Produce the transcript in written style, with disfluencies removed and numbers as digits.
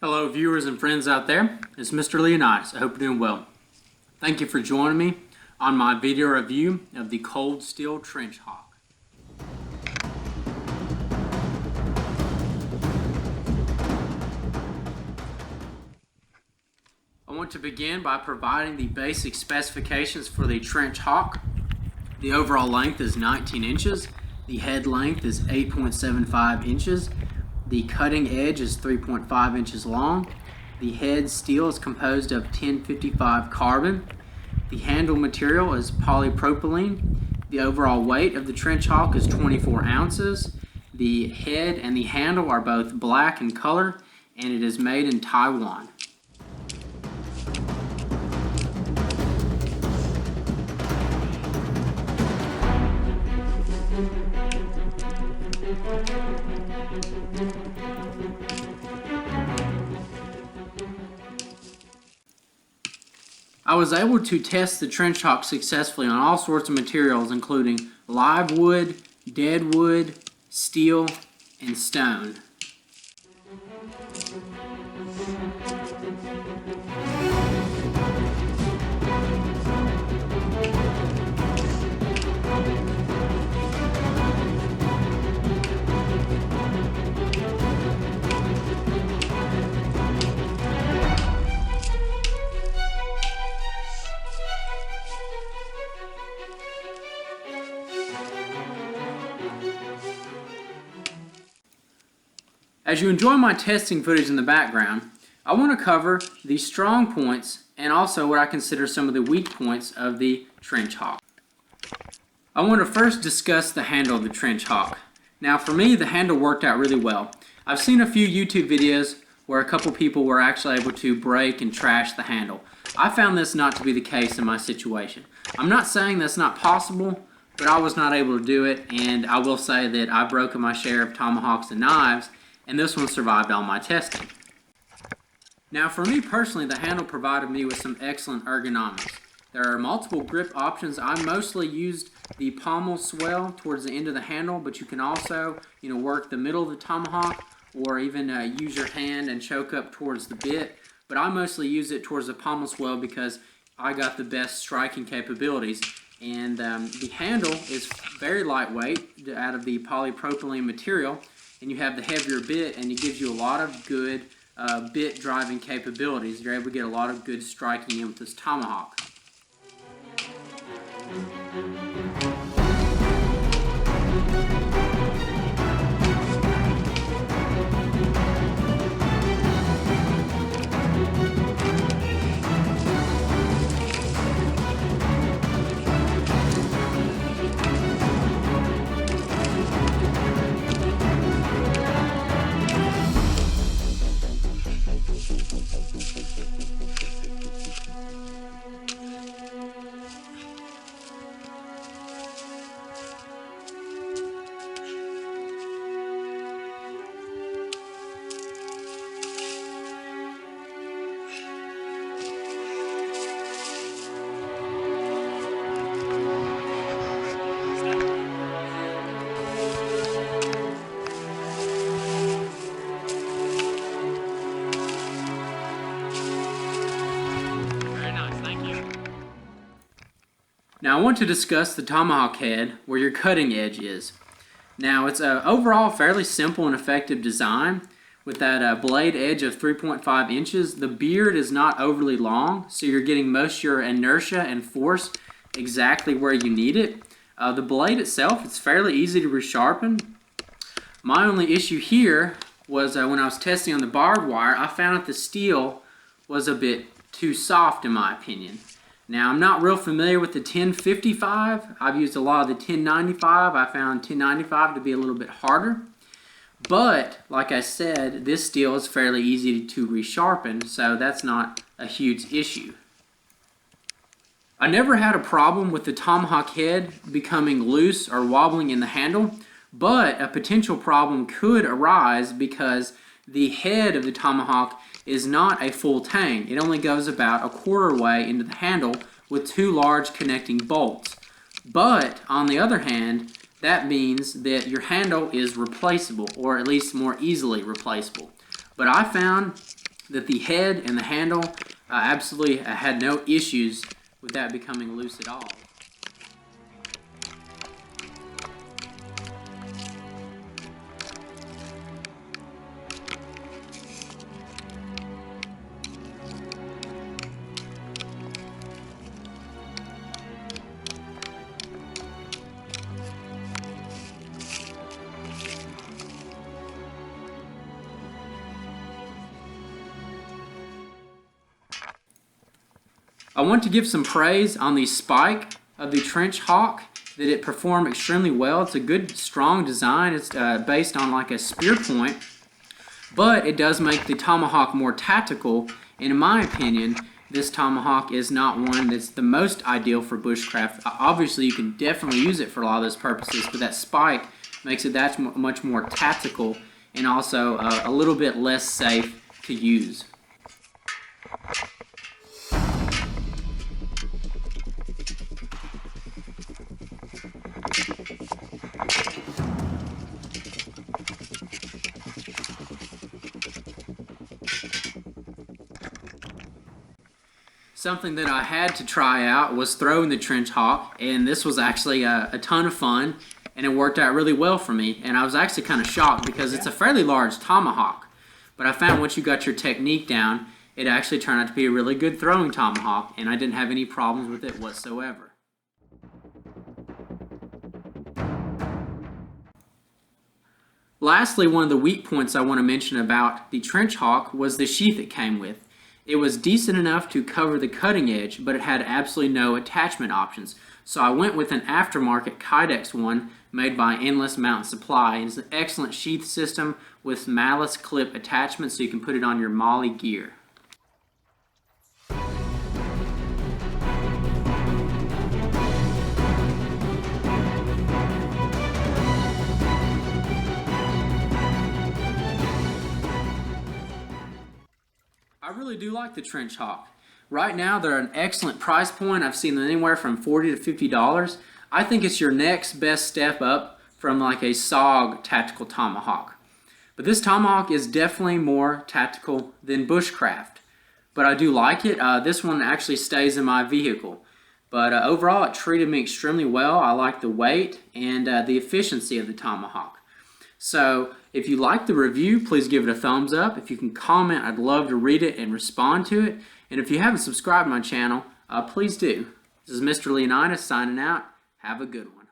Hello viewers and friends out there, it's Mr. Leonidas. I hope you're doing well. Thank you for joining me on my video review of the cold steel trench hawk. I want to begin by providing the basic specifications for the trench hawk. The overall length is 19 inches, the head length is 8.75 inches, the cutting edge is 3.5 inches long. The head steel is composed of 1055 carbon. The handle material is polypropylene. The overall weight of the trench hawk is 24 ounces. The head and the handle are both black in color, and it is made in Taiwan. I was able to test the trench hawk successfully on all sorts of materials, including live wood, dead wood, steel, and stone. As you enjoy my testing footage in the background, I want to cover the strong points and also what I consider some of the weak points of the trench hawk. I want to first discuss the handle of the trench hawk. Now for me, the handle worked out really well. I've seen a few YouTube videos where a couple people were actually able to break and trash the handle. I found this not to be the case in my situation. I'm not saying that's not possible, but I was not able to do it, and I will say that I've broken my share of tomahawks and knives, and this one survived all my testing. Now for me personally, the handle provided me with some excellent ergonomics. There are multiple grip options. I mostly used the pommel swell towards the end of the handle, but you can also work the middle of the tomahawk or even use your hand and choke up towards the bit. But I mostly use it towards the pommel swell because I got the best striking capabilities. And the handle is very lightweight out of the polypropylene material, and you have the heavier bit, and it gives you a lot of good bit driving capabilities. You're able to get a lot of good striking in with this tomahawk. Now I want to discuss the tomahawk head where your cutting edge is. Now it's an overall fairly simple and effective design with that blade edge of 3.5 inches. The beard is not overly long, so you're getting most of your inertia and force exactly where you need it. The blade itself, it's fairly easy to resharpen. My only issue here was when I was testing on the barbed wire, I found that the steel was a bit too soft in my opinion. Now, I'm not real familiar with the 1055. I've used a lot of the 1095. I found 1095 to be a little bit harder. But, like I said, this steel is fairly easy to resharpen, so that's not a huge issue. I never had a problem with the tomahawk head becoming loose or wobbling in the handle, but a potential problem could arise because the head of the tomahawk is not a full tang. It only goes about a quarter way into the handle with two large connecting bolts. But on the other hand, that means that your handle is replaceable, or at least more easily replaceable. But I found that the head and the handle absolutely had no issues with that becoming loose at all. I want to give some praise on the spike of the trench hawk, that it performed extremely well. It's a good, strong design. It's based on like a spear point, but it does make the tomahawk more tactical. And in my opinion, this tomahawk is not one that's the most ideal for bushcraft. Obviously, you can definitely use it for a lot of those purposes, but that spike makes it that much more tactical and also a little bit less safe to use. Something that I had to try out was throwing the trench hawk, and this was actually a ton of fun, and it worked out really well for me. And I was actually kind of shocked because it's a fairly large tomahawk, but I found once you got your technique down, it actually turned out to be a really good throwing tomahawk, and I didn't have any problems with it whatsoever. Lastly, one of the weak points I want to mention about the trench hawk was the sheath it came with. It was decent enough to cover the cutting edge, but it had absolutely no attachment options. So I went with an aftermarket kydex one made by Endless Mountain Supply. It's an excellent sheath system with malice clip attachments so you can put it on your molly gear. I really do like the trench hawk. Right now they're an excellent price point. I've seen them anywhere from $40 to $50. I think it's your next best step up from like a SOG tactical tomahawk. But this tomahawk is definitely more tactical than bushcraft. But I do like it. This one actually stays in my vehicle. But overall it treated me extremely well. I like the weight and the efficiency of the tomahawk. So if you like the review, please give it a thumbs up. If you can comment, I'd love to read it and respond to it. And if you haven't subscribed to my channel, please do. This is Mr. Leonidas signing out. Have a good one.